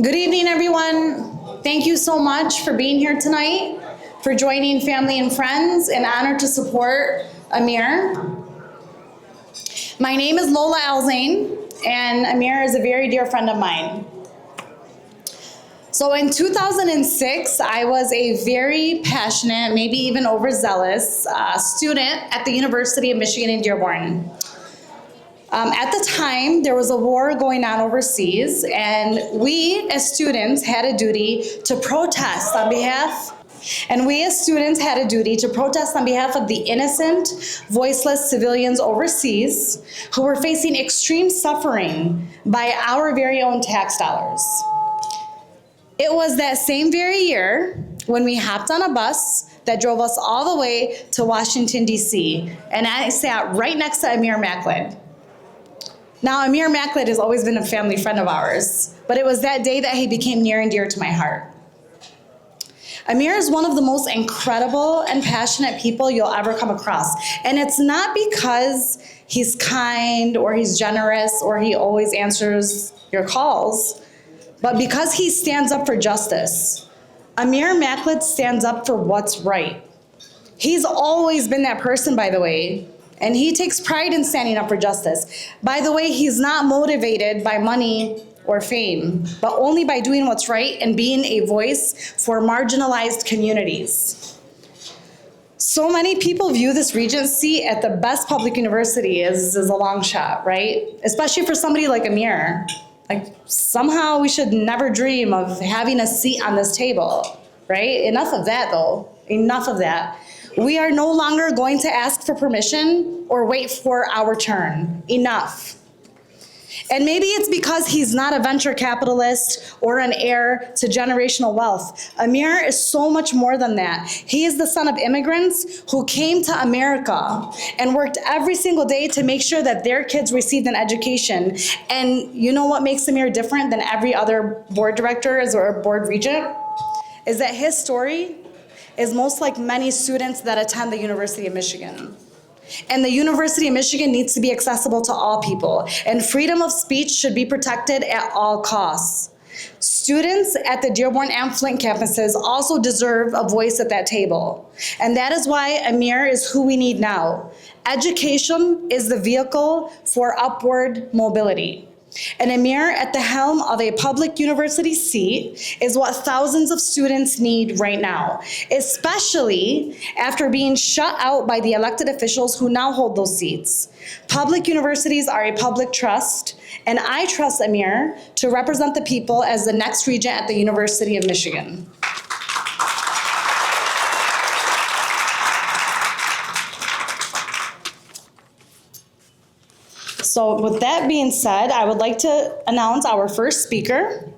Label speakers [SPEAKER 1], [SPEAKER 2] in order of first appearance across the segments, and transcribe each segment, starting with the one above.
[SPEAKER 1] Good evening, everyone. Thank you so much for being here tonight, for joining family and friends, and honored to support Amir. My name is Lola Alzain, and Amir is a very dear friend of mine. So in 2006, I was a very passionate, maybe even overzealous student at the University of Michigan in Dearborn. At the time, there was a war going on overseas, and we as students had a duty to protest on behalf of the innocent, voiceless civilians overseas who were facing extreme suffering by our very own tax dollars. It was that same very year when we hopped on a bus that drove us all the way to Washington, D.C., and I sat right next to Amir Makled. Now, Amir Makled has always been a family friend of ours, but it was that day that he became near and dear to my heart. Amir is one of the most incredible and passionate people you'll ever come across. And it's not because he's kind or he's generous or he always answers your calls, but because he stands up for justice. Amir Makled stands up for what's right. He's always been that person, by the way. And he takes pride in standing up for justice. By the way, he's not motivated by money or fame, but only by doing what's right and being a voice for marginalized communities. So many people view this Regent seat at the best public university as a long shot, right? Especially for somebody like Amir. Like, somehow we should never dream of having a seat on this table, right? Enough of that, though. Enough of that. We are no longer going to ask for permission or wait for our turn. Enough. And maybe it's because he's not a venture capitalist or an heir to generational wealth. Amir is so much more than that. He is the son of immigrants who came to America and worked every single day to make sure that their kids received an education. And you know what makes Amir different than every other board director or board regent? Is that his story is most like many students that attend the University of Michigan. And the University of Michigan needs to be accessible to all people, and freedom of speech should be protected at all costs. Students at the Dearborn and Flint campuses also deserve a voice at that table. And that is why Amir is who we need now. Education is the vehicle for upward mobility. And Amir at the helm of a public university seat is what thousands of students need right now, especially after being shut out by the elected officials who now hold those seats. Public universities are a public trust, and I trust Amir to represent the people as the next regent at the University of Michigan. So with that being said, I would like to announce our first speaker,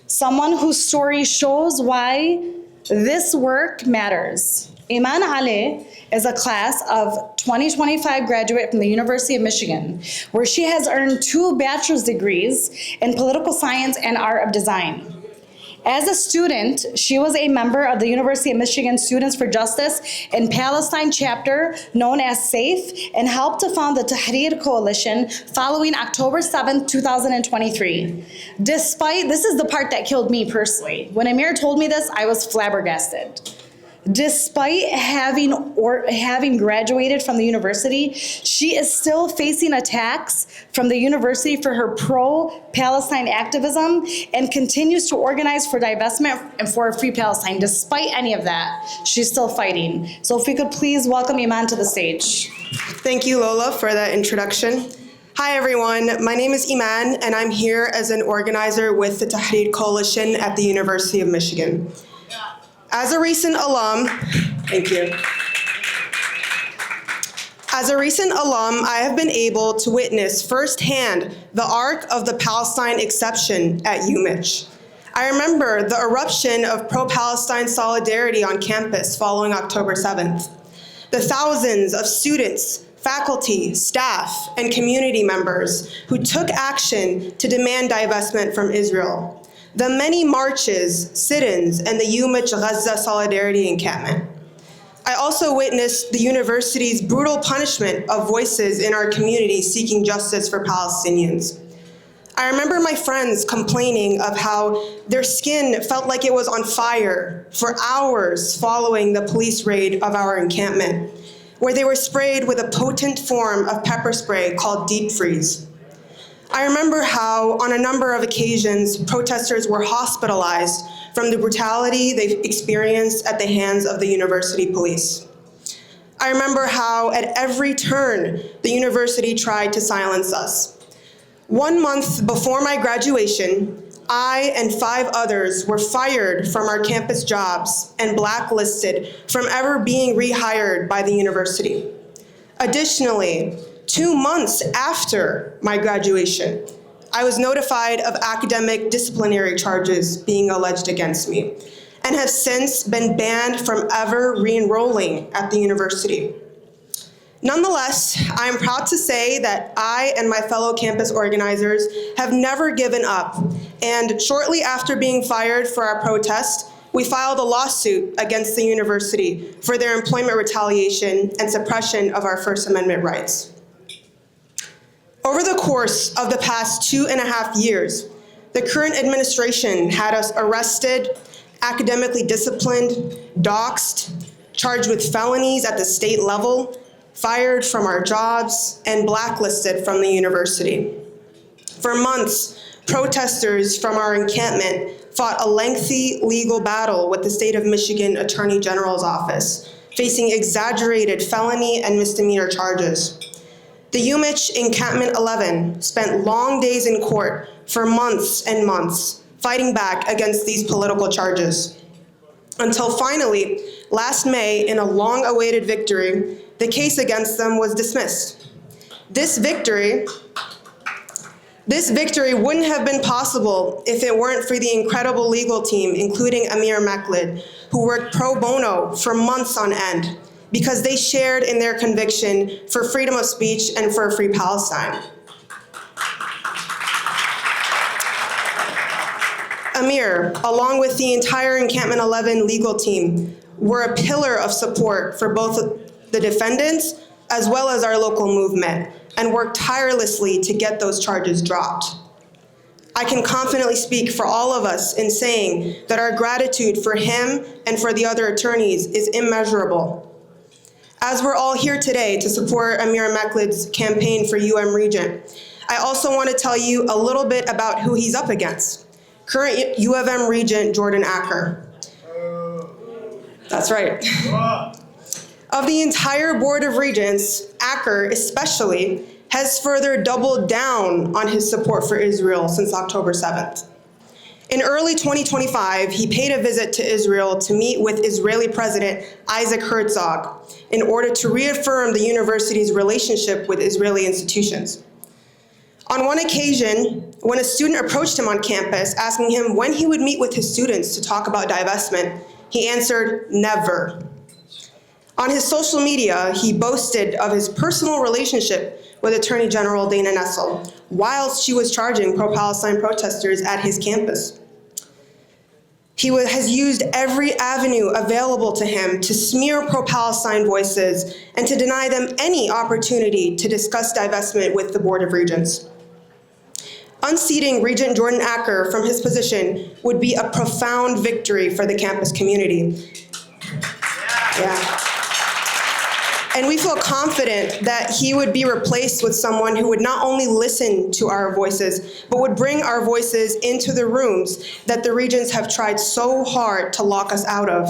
[SPEAKER 1] someone whose story shows why this work matters. Iman Ali is a class of 2025 graduate from the University of Michigan, where she has earned 2 bachelor's degrees in political science and art of design. As a student, she was a member of the University of Michigan Students for Justice in Palestine chapter known as SAFE, and helped to found the Tahrir Coalition following October 7th, 2023. This is the part that killed me personally. When Amir told me this, I was flabbergasted. Despite having graduated from the university, she is still facing attacks from the university for her pro-Palestine activism and continues to organize for divestment and for a free Palestine. Despite any of that, she's still fighting. So if we could please welcome Iman to the stage.
[SPEAKER 2] Thank you, Lola, for that introduction. Hi, everyone. My name is Iman, and I'm here as an organizer with the Tahrir Coalition at the University of Michigan. As a recent alum, thank you. As a recent alum, I have been able to witness firsthand the arc of the Palestine exception at UMich. I remember the eruption of pro-Palestine solidarity on campus following October 7th. The thousands of students, faculty, staff, and community members who took action to demand divestment from Israel. The many marches, sit-ins, and the UMich Gaza solidarity encampment. I also witnessed the university's brutal punishment of voices in our community seeking justice for Palestinians. I remember my friends complaining of how their skin felt like it was on fire for hours following the police raid of our encampment, where they were sprayed with a potent form of pepper spray called deep freeze. I remember how, on a number of occasions, protesters were hospitalized from the brutality they've experienced at the hands of the university police. I remember how, at every turn, the university tried to silence us. 1 month before my graduation, I and 5 others were fired from our campus jobs and blacklisted from ever being rehired by the university. Additionally, 2 months after my graduation, I was notified of academic disciplinary charges being alleged against me and have since been banned from ever re-enrolling at the university. Nonetheless, I am proud to say that I and my fellow campus organizers have never given up, and shortly after being fired for our protest, we filed a lawsuit against the university for their employment retaliation and suppression of our First Amendment rights. Over the course of the past 2.5 years, the current administration had us arrested, academically disciplined, doxxed, charged with felonies at the state level, fired from our jobs, and blacklisted from the university. For months, protesters from our encampment fought a lengthy legal battle with the State of Michigan Attorney General's office, facing exaggerated felony and misdemeanor charges. The UMich Encampment 11 spent long days in court for months and months, fighting back against these political charges. Until finally, last May, in a long-awaited victory, the case against them was dismissed. This victory wouldn't have been possible if it weren't for the incredible legal team, including Amir Makled, who worked pro bono for months on end, because they shared in their conviction for freedom of speech and for a free Palestine. Amir, along with the entire Encampment 11 legal team, were a pillar of support for both the defendants as well as our local movement, and worked tirelessly to get those charges dropped. I can confidently speak for all of us in saying that our gratitude for him and for the other attorneys is immeasurable. As we're all here today to support Amir Makled's campaign for Regent, I also want to tell you a little bit about who he's up against. Current U of M Regent Jordan Acker. That's right. Of the entire Board of Regents, Acker especially has further doubled down on his support for Israel since October 7th. In early 2025, he paid a visit to Israel to meet with Israeli President Isaac Herzog in order to reaffirm the university's relationship with Israeli institutions. On one occasion, when a student approached him on campus asking him when he would meet with his students to talk about divestment, he answered, "Never." On his social media, he boasted of his personal relationship with Attorney General Dana Nessel, whilst she was charging pro-Palestine protesters at his campus. He has used every avenue available to him to smear pro-Palestine voices and to deny them any opportunity to discuss divestment with the Board of Regents. Unseating Regent Jordan Acker from his position would be a profound victory for the campus community. Yeah. And we feel confident that he would be replaced with someone who would not only listen to our voices, but would bring our voices into the rooms that the Regents have tried so hard to lock us out of.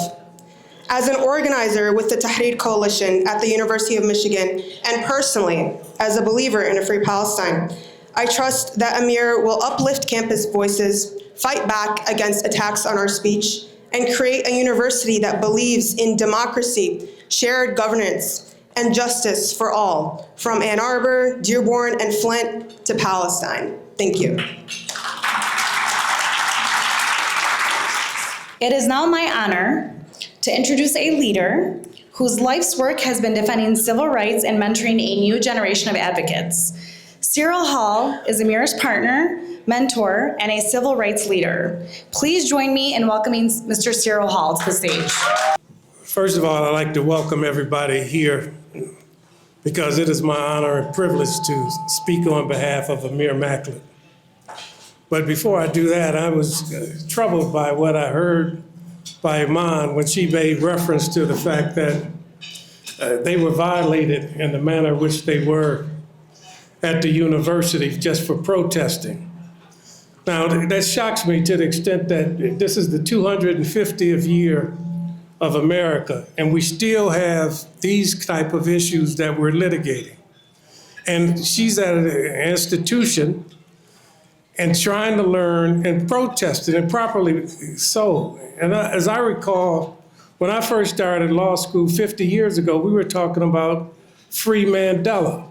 [SPEAKER 2] As an organizer with the Tahrir Coalition at the University of Michigan, and personally, as a believer in a free Palestine, I trust that Amir will uplift campus voices, fight back against attacks on our speech, and create a university that believes in democracy, shared governance, and justice for all, from Ann Arbor, Dearborn, and Flint to Palestine. Thank you.
[SPEAKER 1] It is now my honor to introduce a leader whose life's work has been defending civil rights and mentoring a new generation of advocates. Cyril Hall is Amir's partner, mentor, and a civil rights leader. Please join me in welcoming Mr. Cyril Hall to the stage.
[SPEAKER 3] First of all, I'd like to welcome everybody here because it is my honor and privilege to speak on behalf of Amir Makled. But before I do that, I was troubled by what I heard by Iman when she made reference to the fact that they were violated in the manner in which they were at the university just for protesting. Now, that shocks me to the extent that this is the 250th year of America, and we still have these type of issues that we're litigating. And she's at an institution and trying to learn and protesting, and properly so. And as I recall, when I first started law school 50 years ago, we were talking about free Mandela.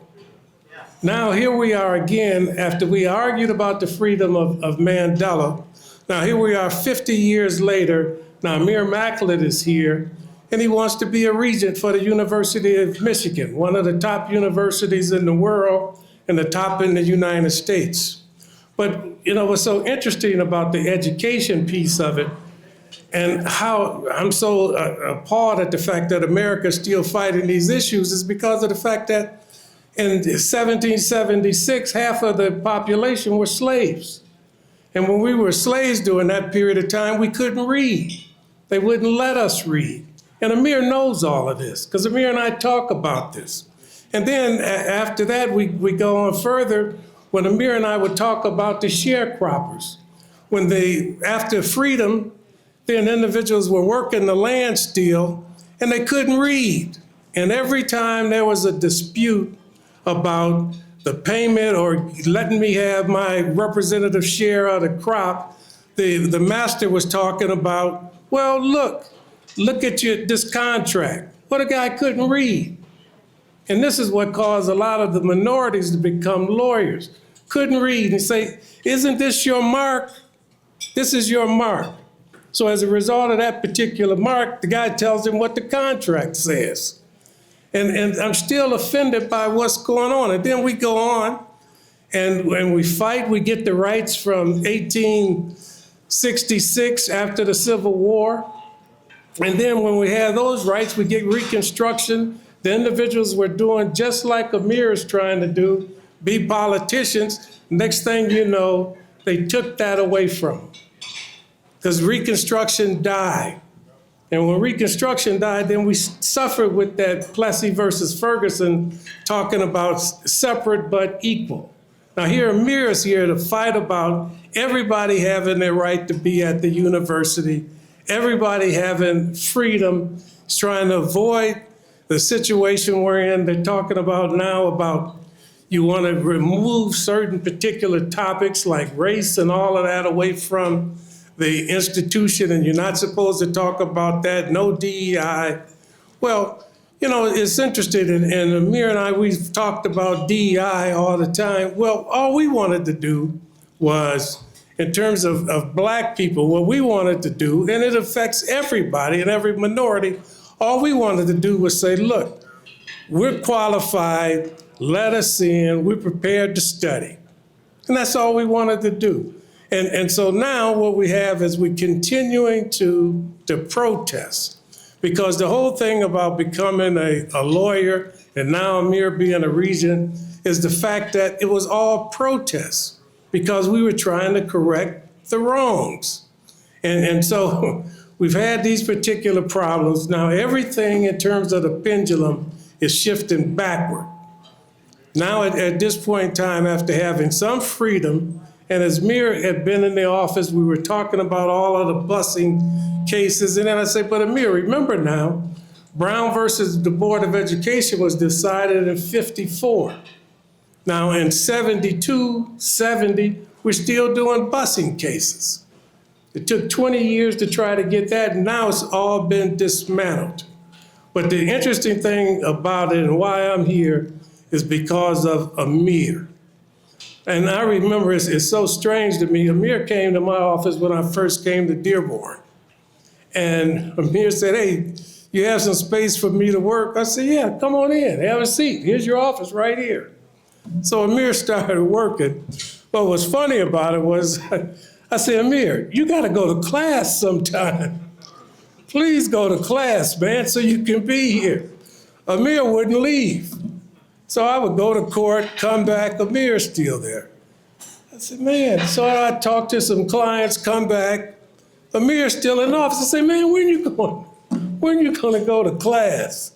[SPEAKER 3] Now here we are again, after we argued about the freedom of Mandela. Now here we are 50 years later. Now Amir Makled is here, and he wants to be a regent for the University of Michigan, one of the top universities in the world and the top in the United States. But what's so interesting about the education piece of it, and how I'm so appalled at the fact that America is still fighting these issues, is because of the fact that in 1776, half of the population were slaves. And when we were slaves during that period of time, we couldn't read. They wouldn't let us read. And Amir knows all of this, because Amir and I talk about this. And then after that, we go on further, when Amir and I would talk about the sharecroppers. When after freedom, then individuals were working the land still, and they couldn't read. And every time there was a dispute about the payment or letting me have my representative share of the crop, the master was talking about, well, look at this contract. Well, the guy couldn't read. And this is what caused a lot of the minorities to become lawyers. Couldn't read and say, isn't this your mark? This is your mark. So as a result of that particular mark, the guy tells him what the contract says. And I'm still offended by what's going on. And then we go on and when we fight, we get the rights from 1866 after the Civil War. And then when we have those rights, we get Reconstruction. The individuals were doing just like Amir is trying to do, be politicians. Next thing you know, they took that away from them. Because Reconstruction died. And when Reconstruction died, then we suffered with that Plessy versus Ferguson talking about separate but equal. Now here Amir is here to fight about everybody having their right to be at the university, everybody having freedom. He's trying to avoid the situation we're in. They're talking about now about you want to remove certain particular topics like race and all of that away from the institution, and you're not supposed to talk about that, no DEI. Well, it's interesting, and Amir and I, we've talked about DEI all the time. Well, all we wanted to do was, in terms of black people, what we wanted to do, and it affects everybody and every minority, all we wanted to do was say, look, we're qualified, let us in, we're prepared to study. And that's all we wanted to do. And so now what we have is we're continuing to protest, because the whole thing about becoming a lawyer and now Amir being a regent is the fact that it was all protests because we were trying to correct the wrongs. And so we've had these particular problems. Now everything in terms of the pendulum is shifting backward. Now at this point in time, after having some freedom, and as Amir had been in the office, we were talking about all of the busing cases. And then I said, but Amir, remember now, Brown versus the Board of Education was decided in 54. Now in 72, 70, we're still doing busing cases. It took 20 years to try to get that, and now it's all been dismantled. But the interesting thing about it and why I'm here is because of Amir. And I remember it's so strange to me. Amir came to my office when I first came to Dearborn. And Amir said, hey, you have some space for me to work? I said, yeah, come on in, have a seat. Here's your office right here. So Amir started working. But what's funny about it was, I said, Amir, you gotta go to class sometime. Please go to class, man, so you can be here. Amir wouldn't leave. So I would go to court, come back, Amir's still there. I said, man, so I talked to some clients, come back. Amir's still in the office. I said, man, when you going? When you gonna go to class?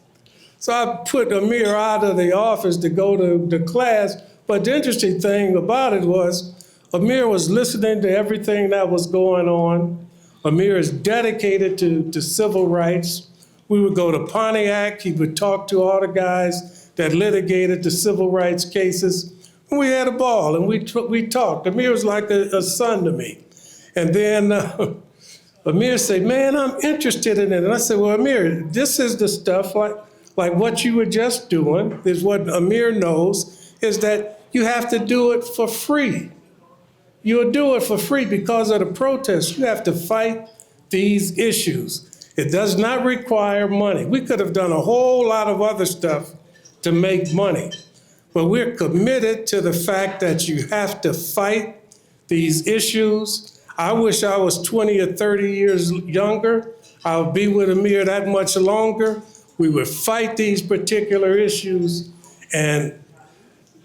[SPEAKER 3] So I put Amir out of the office to go to the class. But the interesting thing about it was Amir was listening to everything that was going on. Amir is dedicated to civil rights. We would go to Pontiac. He would talk to all the guys that litigated the civil rights cases. And we had a ball and we talked. Amir was like a son to me. And then Amir said, man, I'm interested in it. And I said, well, Amir, this is the stuff like what you were just doing, is what Amir knows, is that you have to do it for free. You'll do it for free because of the protests. You have to fight these issues. It does not require money. We could have done a whole lot of other stuff to make money, but we're committed to the fact that you have to fight these issues. I wish I was 20 or 30 years younger. I'll be with Amir that much longer. We would fight these particular issues and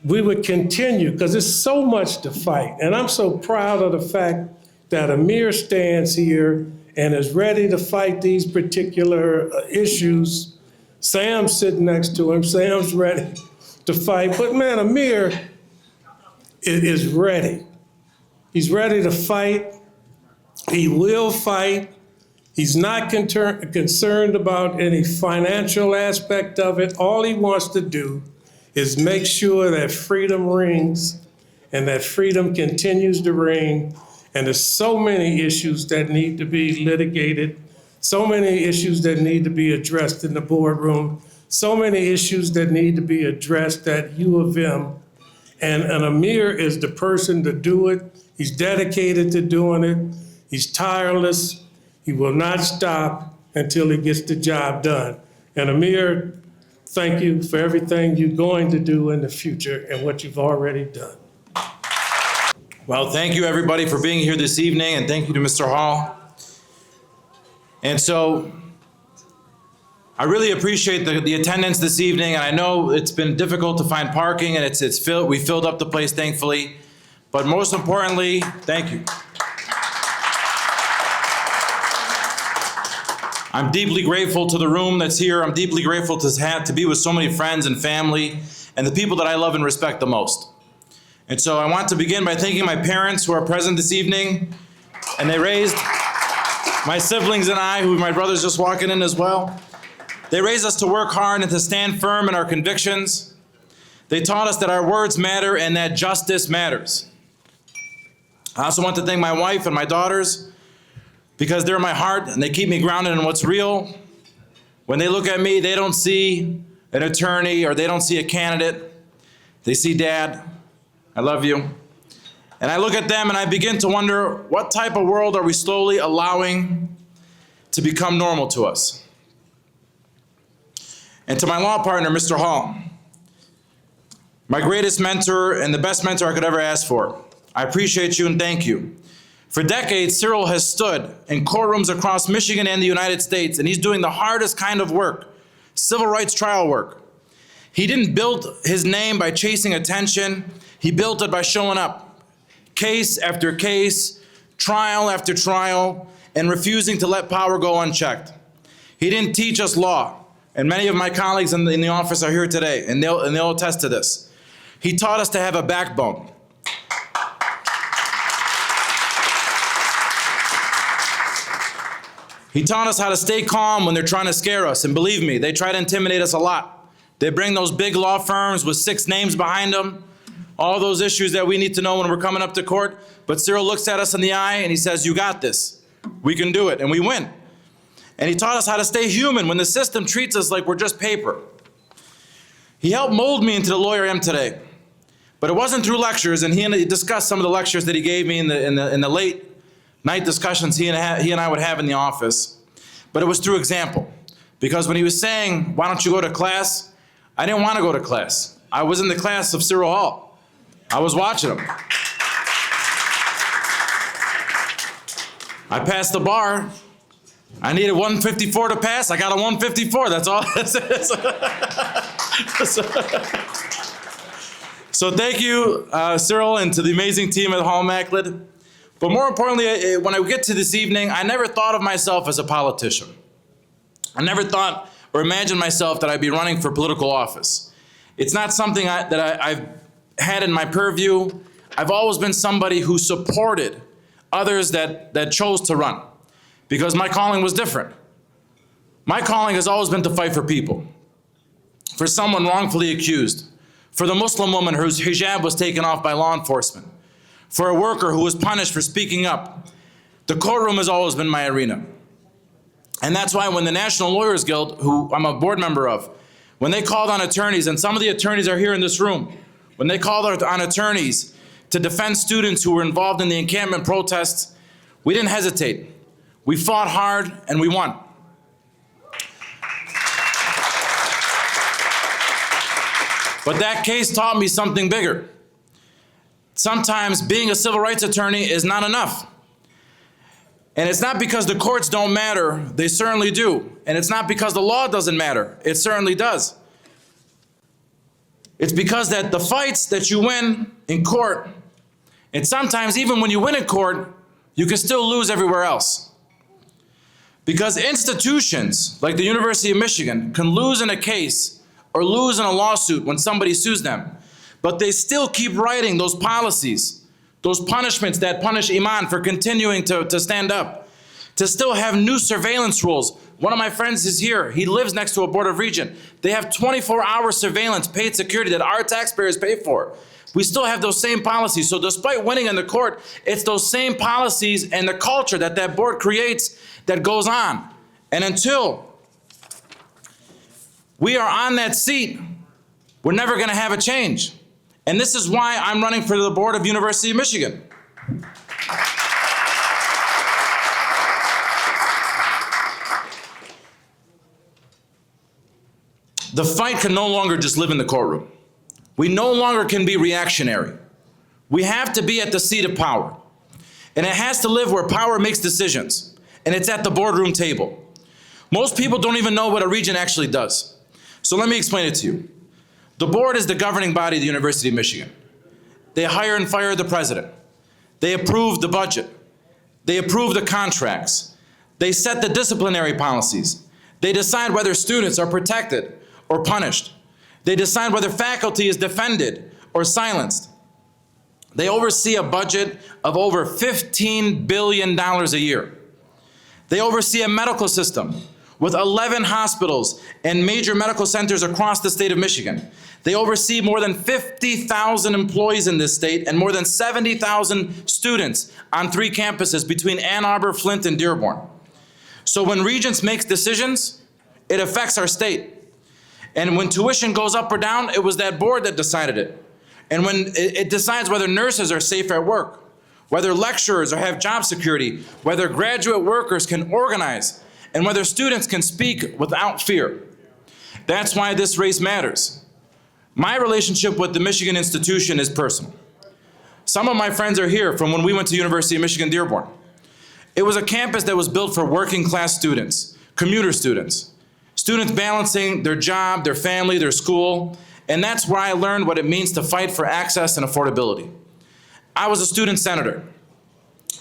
[SPEAKER 3] we would continue because there's so much to fight. And I'm so proud of the fact that Amir stands here and is ready to fight these particular issues. Sam's sitting next to him. Sam's ready to fight. But man, Amir is ready. He's ready to fight. He will fight. He's not concerned about any financial aspect of it. All he wants to do is make sure that freedom rings and that freedom continues to ring. And there's so many issues that need to be litigated, so many issues that need to be addressed in the boardroom, so many issues that need to be addressed at U of M. And Amir is the person to do it. He's dedicated to doing it. He's tireless. He will not stop until he gets the job done. And Amir, thank you for everything you're going to do in the future and what you've already done.
[SPEAKER 4] Well, thank you everybody for being here this evening, and thank you to Mr. Hall. And so I really appreciate the attendance this evening, and I know it's been difficult to find parking, and it's filled. We filled up the place, thankfully. But most importantly, thank you. I'm deeply grateful to the room that's here. I'm deeply grateful to be with so many friends and family and the people that I love and respect the most. And so I want to begin by thanking my parents who are present this evening, and they raised my siblings and I, who my brother's just walking in as well. They raised us to work hard and to stand firm in our convictions. They taught us that our words matter and that justice matters. I also want to thank my wife and my daughters, because they're my heart and they keep me grounded in what's real. When they look at me, they don't see an attorney or they don't see a candidate. They see Dad. I love you. And I look at them and I begin to wonder, what type of world are we slowly allowing to become normal to us? And to my law partner, Mr. Hall, my greatest mentor and the best mentor I could ever ask for, I appreciate you and thank you. For decades, Cyril has stood in courtrooms across Michigan and the United States, and he's doing the hardest kind of work, civil rights trial work. He didn't build his name by chasing attention. He built it by showing up, case after case, trial after trial, and refusing to let power go unchecked. He didn't teach us law, and many of my colleagues in the office are here today, and they'll attest to this. He taught us to have a backbone. He taught us how to stay calm when they're trying to scare us, and believe me, they try to intimidate us a lot. They bring those big law firms with 6 names behind them, all those issues that we need to know when we're coming up to court, but Cyril looks at us in the eye and he says, you got this. We can do it, and we win. And he taught us how to stay human when the system treats us like we're just paper. He helped mold me into the lawyer I am today, but it wasn't through lectures, and he discussed some of the lectures that he gave me in the late night discussions he and I would have in the office, but it was through example. Because when he was saying, why don't you go to class? I didn't want to go to class. I was in the class of Cyril Hall. I was watching him. I passed the bar. I needed 154 to pass. I got a 154, that's all. So thank you, Cyril, and to the amazing team at Hall Makled. But more importantly, when I get to this evening, I never thought of myself as a politician. I never thought or imagined myself that I'd be running for political office. It's not something I've had in my purview. I've always been somebody who supported others that chose to run, because my calling was different. My calling has always been to fight for people, for someone wrongfully accused, for the Muslim woman whose hijab was taken off by law enforcement, for a worker who was punished for speaking up. The courtroom has always been my arena. And that's why when the National Lawyers Guild, who I'm a board member of, when they called on attorneys, and some of the attorneys are here in this room, when they called on attorneys to defend students who were involved in the encampment protests, we didn't hesitate. We fought hard and we won. But that case taught me something bigger. Sometimes being a civil rights attorney is not enough. And it's not because the courts don't matter, they certainly do. And it's not because the law doesn't matter, it certainly does. It's because that the fights that you win in court, and sometimes even when you win in court, you can still lose everywhere else. Because institutions like the University of Michigan can lose in a case or lose in a lawsuit when somebody sues them, but they still keep writing those policies, those punishments that punish Iman for continuing to stand up, to still have new surveillance rules. One of my friends is here. He lives next to a board of Regent. They have 24-hour surveillance, paid security that our taxpayers pay for. We still have those same policies. So despite winning in the court, it's those same policies and the culture that board creates that goes on. And until we are on that seat, we're never going to have a change. And this is why I'm running for the board of University of Michigan. The fight can no longer just live in the courtroom. We no longer can be reactionary. We have to be at the seat of power. And it has to live where power makes decisions. And it's at the boardroom table. Most people don't even know what a regent actually does. So let me explain it to you. The board is the governing body of the University of Michigan. They hire and fire the president. They approve the budget. They approve the contracts. They set the disciplinary policies. They decide whether students are protected or punished. They decide whether faculty is defended or silenced. They oversee a budget of over $15 billion a year. They oversee a medical system with 11 hospitals and major medical centers across the state of Michigan. They oversee more than 50,000 employees in this state and more than 70,000 students on 3 campuses between Ann Arbor, Flint, and Dearborn. So when Regents makes decisions, it affects our state. And when tuition goes up or down, it was that board that decided it. And when it decides whether nurses are safe at work, whether lecturers have job security, whether graduate workers can organize, and whether students can speak without fear. That's why this race matters. My relationship with the Michigan institution is personal. Some of my friends are here from when we went to University of Michigan Dearborn. It was a campus that was built for working class students, commuter students, students balancing their job, their family, their school, and that's where I learned what it means to fight for access and affordability. I was a student senator.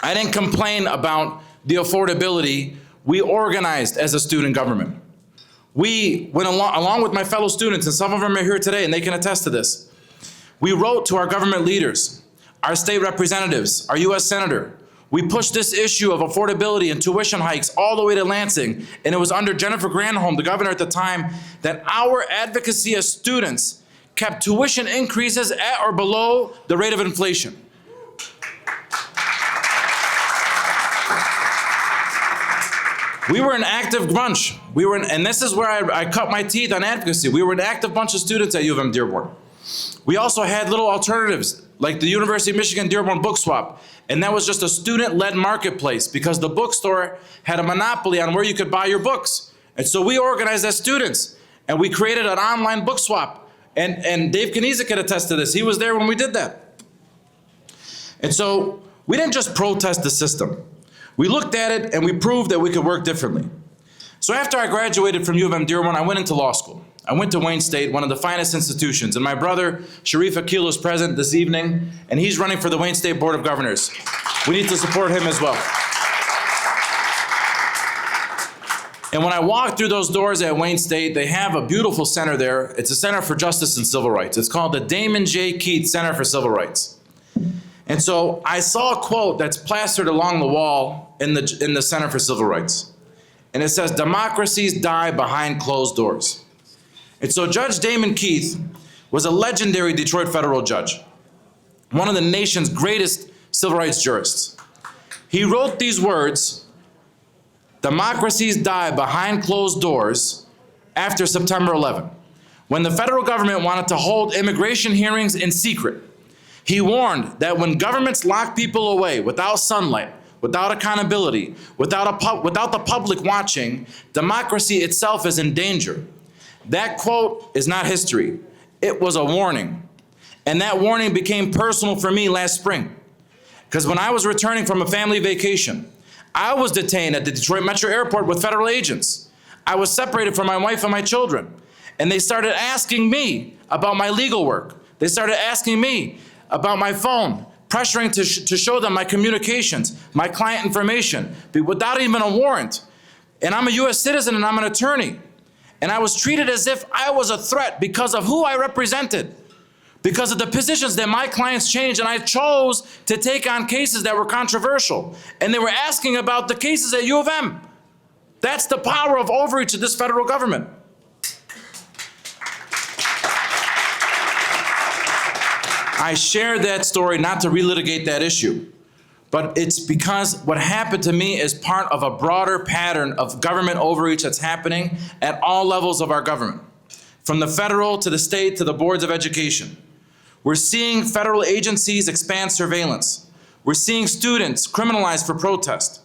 [SPEAKER 4] I didn't complain about the affordability. We organized as a student government. We went along with my fellow students, and some of them are here today, and they can attest to this. We wrote to our government leaders, our state representatives, our US Senator. We pushed this issue of affordability and tuition hikes all the way to Lansing, and it was under Jennifer Granholm, the governor at the time, that our advocacy as students kept tuition increases at or below the rate of inflation. We were an active bunch. And this is where I cut my teeth on advocacy. We were an active bunch of students at U of M Dearborn. We also had little alternatives, like the University of Michigan Dearborn Book Swap. And that was just a student-led marketplace because the bookstore had a monopoly on where you could buy your books. And so we organized as students, and we created an online book swap. And Dave Kniezek could attest to this. He was there when we did that. And so we didn't just protest the system. We looked at it and we proved that we could work differently. So after I graduated from U of M Dearborn, I went into law school. I went to Wayne State, one of the finest institutions, and my brother, Sharif Akil, is present this evening, and he's running for the Wayne State Board of Governors. We need to support him as well. And when I walked through those doors at Wayne State, they have a beautiful center there. It's a Center for Justice and Civil Rights. It's called the Damon J. Keith Center for Civil Rights. And so I saw a quote that's plastered along the wall in the Center for Civil Rights. And it says, "Democracies die behind closed doors." And so Judge Damon Keith was a legendary Detroit federal judge, one of the nation's greatest civil rights jurists. He wrote these words, "Democracies die behind closed doors," after September 11, when the federal government wanted to hold immigration hearings in secret. He warned that when governments lock people away without sunlight, without accountability, without the public watching, democracy itself is in danger. That quote is not history. It was a warning. And that warning became personal for me last spring. Because when I was returning from a family vacation, I was detained at the Detroit Metro Airport with federal agents. I was separated from my wife and my children. And they started asking me about my legal work. They started asking me about my phone, pressuring to show them my communications, my client information, but without even a warrant. And I'm a US citizen and I'm an attorney. And I was treated as if I was a threat because of who I represented, because of the positions that my clients changed, and I chose to take on cases that were controversial. And they were asking about the cases at U of M. That's the power of overreach of this federal government. I share that story not to relitigate that issue, but it's because what happened to me is part of a broader pattern of government overreach that's happening at all levels of our government, from the federal to the state to the boards of education. We're seeing federal agencies expand surveillance. We're seeing students criminalized for protest.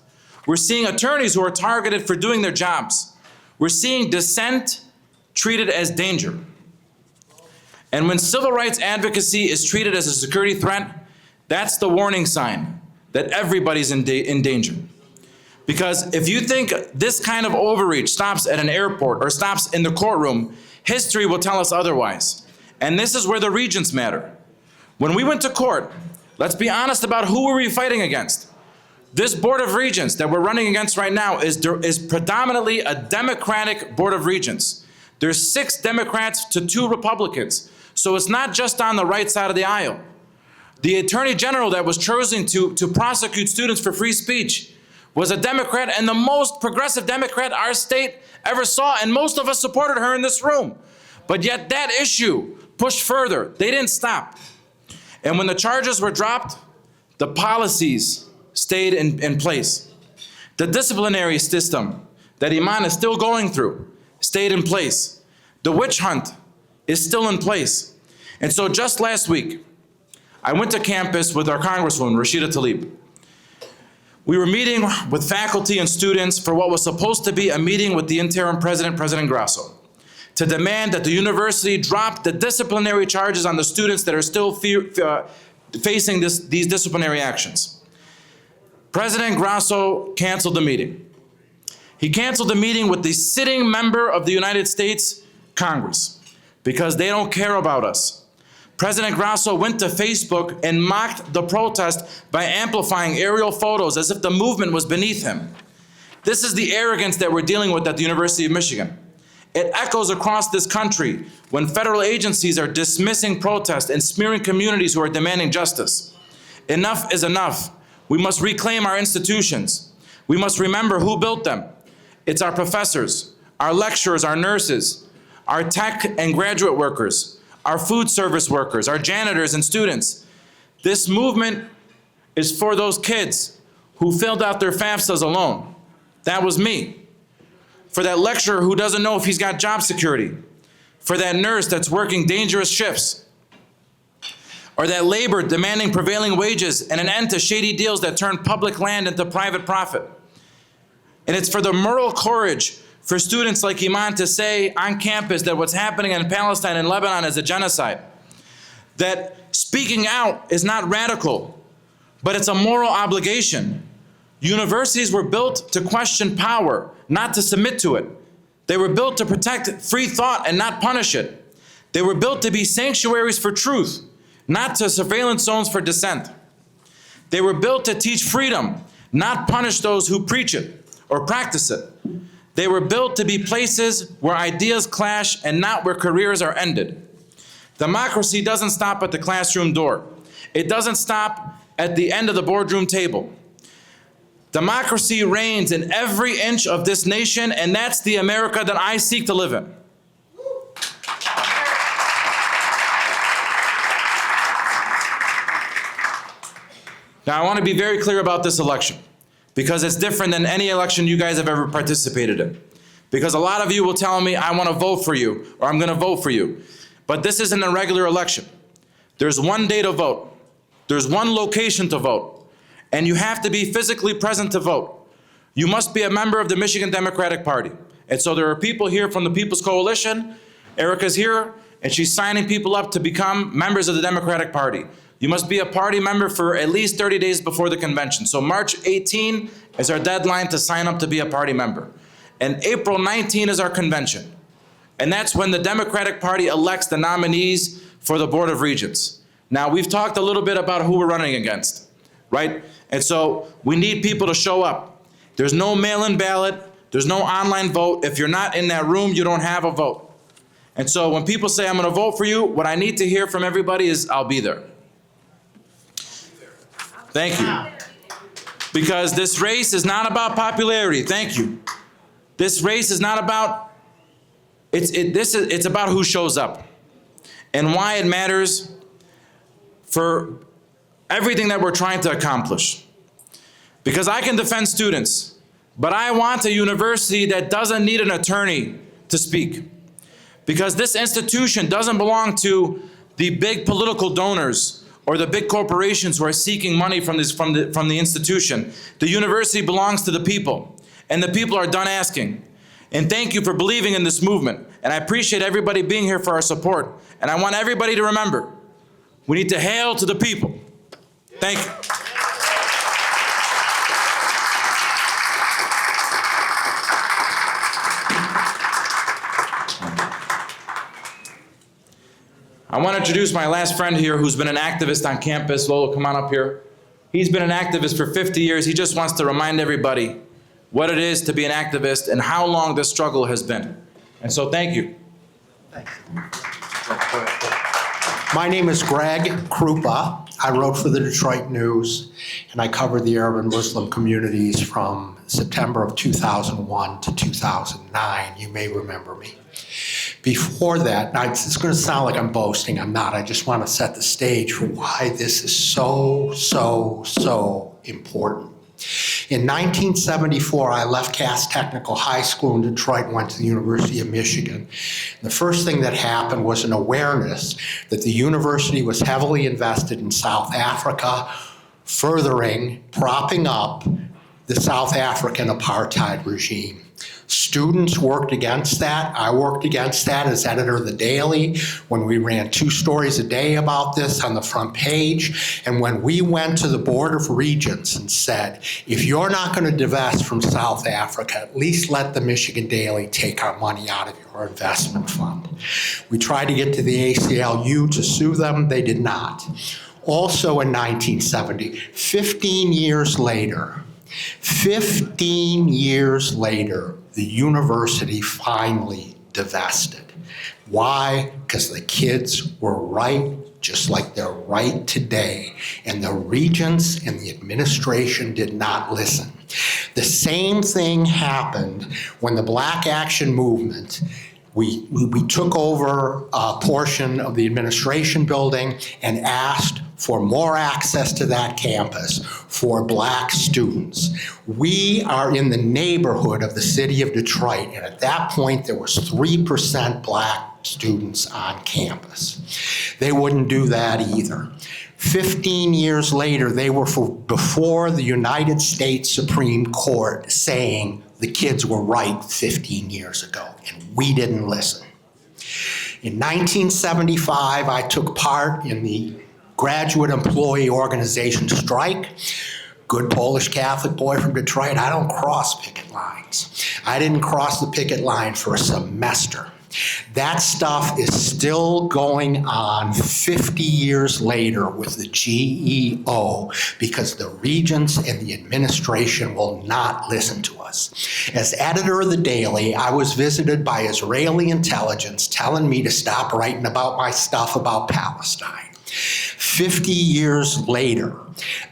[SPEAKER 4] We're seeing attorneys who are targeted for doing their jobs. We're seeing dissent treated as danger. And when civil rights advocacy is treated as a security threat, that's the warning sign that everybody's in danger. Because if you think this kind of overreach stops at an airport or stops in the courtroom, history will tell us otherwise. And this is where the regents matter. When we went to court, let's be honest about who were we fighting against. This Board of Regents that we're running against right now is predominantly a Democratic Board of Regents. There's 6 Democrats to 2 Republicans. So it's not just on the right side of the aisle. The Attorney General that was chosen to prosecute students for free speech was a Democrat, and the most progressive Democrat our state ever saw, and most of us supported her in this room. But yet that issue pushed further. They didn't stop. And when the charges were dropped, the policies stayed in place. The disciplinary system that Iman is still going through stayed in place. The witch hunt is still in place. And so just last week, I went to campus with our Congresswoman, Rashida Tlaib. We were meeting with faculty and students for what was supposed to be a meeting with the interim president, President Grasso, to demand that the university drop the disciplinary charges on the students that are still facing these disciplinary actions. President Grasso canceled the meeting. He canceled the meeting with the sitting member of the United States Congress because they don't care about us. President Grasso went to Facebook and mocked the protest by amplifying aerial photos as if the movement was beneath him. This is the arrogance that we're dealing with at the University of Michigan. It echoes across this country when federal agencies are dismissing protests and smearing communities who are demanding justice. Enough is enough. We must reclaim our institutions. We must remember who built them. It's our professors, our lecturers, our nurses, our tech and graduate workers, our food service workers, our janitors and students. This movement is for those kids who filled out their FAFSAs alone. That was me. For that lecturer who doesn't know if he's got job security. For that nurse that's working dangerous shifts. Or that labor demanding prevailing wages and an end to shady deals that turn public land into private profit. And it's for the moral courage for students like Iman to say on campus that what's happening in Palestine and Lebanon is a genocide. That speaking out is not radical, but it's a moral obligation. Universities were built to question power, not to submit to it. They were built to protect free thought and not punish it. They were built to be sanctuaries for truth, not to surveillance zones for dissent. They were built to teach freedom, not punish those who preach it or practice it. They were built to be places where ideas clash and not where careers are ended. Democracy doesn't stop at the classroom door. It doesn't stop at the end of the boardroom table. Democracy reigns in every inch of this nation, and that's the America that I seek to live in. Now, I want to be very clear about this election, because it's different than any election you guys have ever participated in. Because a lot of you will tell me, I want to vote for you, or I'm going to vote for you. But this isn't a regular election. There's one day to vote. There's one location to vote. And you have to be physically present to vote. You must be a member of the Michigan Democratic Party. And so there are people here from the People's Coalition. Erica's here, and she's signing people up to become members of the Democratic Party. You must be a party member for at least 30 days before the convention. So March 18 is our deadline to sign up to be a party member. And April 19 is our convention. And that's when the Democratic Party elects the nominees for the Board of Regents. Now, we've talked a little bit about who we're running against, right? And so we need people to show up. There's no mail-in ballot. There's no online vote. If you're not in that room, you don't have a vote. And so when people say, I'm going to vote for you, what I need to hear from everybody is, I'll be there. Thank you. Because this race is not about popularity. Thank you. This race is not about, it's about who shows up and why it matters for everything that we're trying to accomplish. Because I can defend students, but I want a university that doesn't need an attorney to speak. Because this institution doesn't belong to the big political donors or the big corporations who are seeking money from the institution. The university belongs to the people, and the people are done asking. And thank you for believing in this movement. And I appreciate everybody being here for our support. And I want everybody to remember, we need to hail to the people. Thank you. I want to introduce my last friend here who's been an activist on campus. Lolo, come on up here. He's been an activist for 50 years. He just wants to remind everybody what it is to be an activist and how long this struggle has been. And so thank you.
[SPEAKER 5] Thanks. My name is Greg Krupa. I wrote for the Detroit News, and I covered the urban Muslim communities from September of 2001 to 2009. You may remember me. Before that, now it's going to sound like I'm boasting. I'm not. I just want to set the stage for why this is so important. In 1974, I left Cass Technical High School in Detroit and went to the University of Michigan. The first thing that happened was an awareness that the university was heavily invested in South Africa, propping up the South African apartheid regime. Students worked against that. I worked against that as editor of the Daily when we ran 2 stories a day about this on the front page. And when we went to the Board of Regents and said, if you're not going to divest from South Africa, at least let the Michigan Daily take our money out of your investment fund. We tried to get to the ACLU to sue them. They did not. Also in 1970, 15 years later, the university finally divested. Why? Because the kids were right, just like they're right today. And the regents and the administration did not listen. The same thing happened when the Black Action Movement, we took over a portion of the administration building and asked for more access to that campus for Black students. We are in the neighborhood of the city of Detroit, and at that point there was 3% Black students on campus. They wouldn't do that either. 15 years later, they were before the United States Supreme Court saying the kids were right 15 years ago, and we didn't listen. In 1975, I took part in the Graduate Employee Organization strike. Good Polish Catholic boy from Detroit, I don't cross picket lines. I didn't cross the picket line for a semester. That stuff is still going on 50 years later with the GEO because the regents and the administration will not listen to us. As editor of the Daily, I was visited by Israeli intelligence telling me to stop writing about my stuff about Palestine. 50 years later,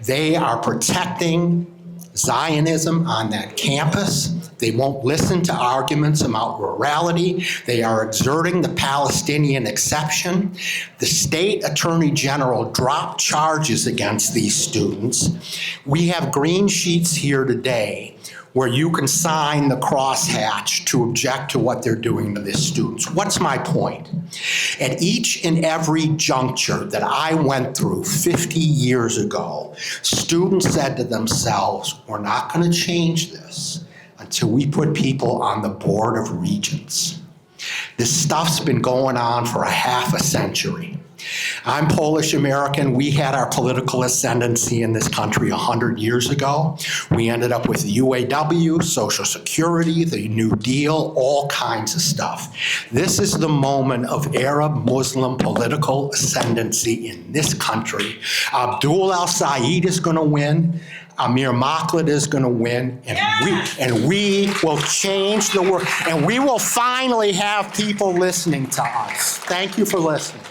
[SPEAKER 5] they are protecting Zionism on that campus. They won't listen to arguments about rurality. They are exerting the Palestinian exception. The state attorney general dropped charges against these students. We have green sheets here today where you can sign the crosshatch to object to what they're doing to the students. What's my point? At each and every juncture that I went through 50 years ago, students said to themselves, we're not going to change this until we put people on the Board of Regents. This stuff's been going on for a half a century. I'm Polish American. We had our political ascendancy in this country 100 years ago. We ended up with the UAW, Social Security, the New Deal, all kinds of stuff. This is the moment of Arab-Muslim political ascendancy in this country. Abdul al-Said is going to win. Amir Makled is going to win, and we will change the world, and we will finally have people listening to us. Thank you for listening.